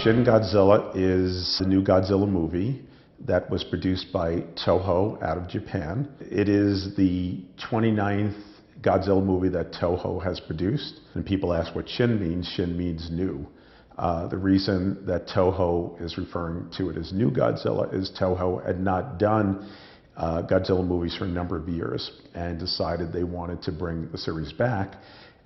Shin Godzilla is the new Godzilla movie that was produced by Toho out of Japan. It is the 29th Godzilla movie that Toho has produced. And people ask what Shin means. Shin means new. The reason that Toho is referring to it as New Godzilla is Toho had not done Godzilla movies for a number of years and decided they wanted to bring the series back.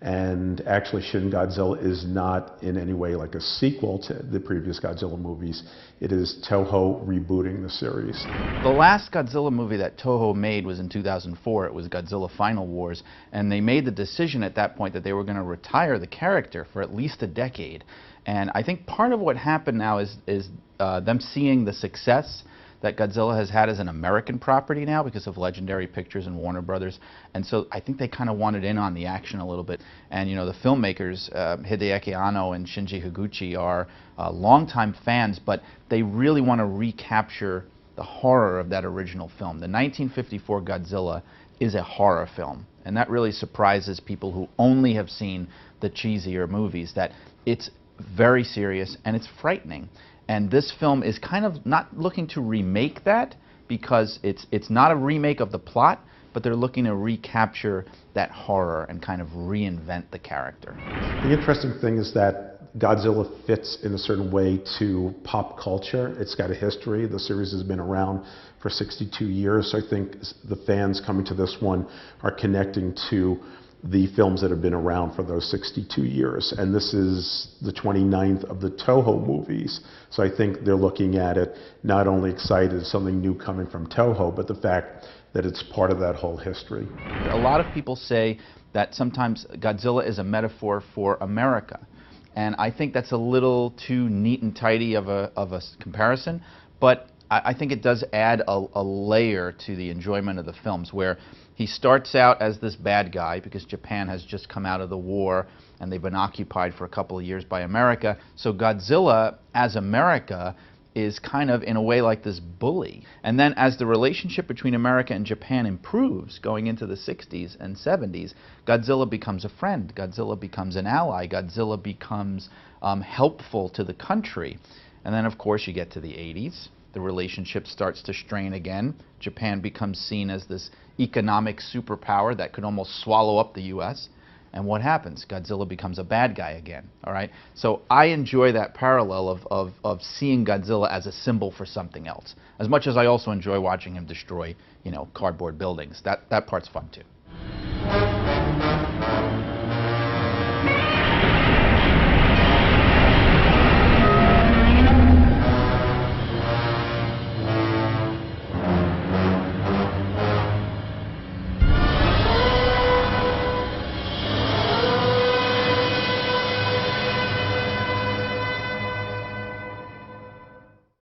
And actually, Shin Godzilla is not in any way like a sequel to the previous Godzilla movies. It is Toho rebooting the series. The last Godzilla movie that Toho made was in 2004. It was Godzilla Final Wars, and they made the decision at that point that they were going to retire the character for at least a decade. And I think part of what happened now is them seeing the success that Godzilla has had as an American property now because of Legendary Pictures and Warner Brothers. And so I think they kind of wanted in on the action a little bit. And you know, the filmmakers, Hideaki Anno and Shinji Higuchi, are longtime fans, but they really want to recapture the horror of that original film. The 1954 Godzilla is a horror film, and that really surprises people who only have seen the cheesier movies, that it's very serious and it's frightening. And this film is kind of not looking to remake that, because it's not a remake of the plot, but they're looking to recapture that horror and kind of reinvent the character. The interesting thing is that Godzilla fits in a certain way to pop culture. It's got a history. The series has been around for 62 years. So I think the fans coming to this one are connecting to the films that have been around for those 62 years. And this is the 29th of the Toho movies. So I think they're looking at it not only excited, something new coming from Toho, but the fact that it's part of that whole history. A lot of people say that sometimes Godzilla is a metaphor for America. And I think that's a little too neat and tidy of a comparison, but I think it does add a layer to the enjoyment of the films, where he starts out as this bad guy because Japan has just come out of the war and they've been occupied for a couple of years by America. So Godzilla, as America, is kind of in a way like this bully. And then as the relationship between America and Japan improves going into the 60s and 70s, Godzilla becomes a friend, Godzilla becomes an ally, Godzilla becomes helpful to the country. And then of course you get to the 80s. The relationship starts to strain again. Japan becomes seen as this economic superpower that could almost swallow up the US. And what happens? Godzilla becomes a bad guy again. All right? So I enjoy that parallel of seeing Godzilla as a symbol for something else, as much as I also enjoy watching him destroy, you know, cardboard buildings. That part's fun too.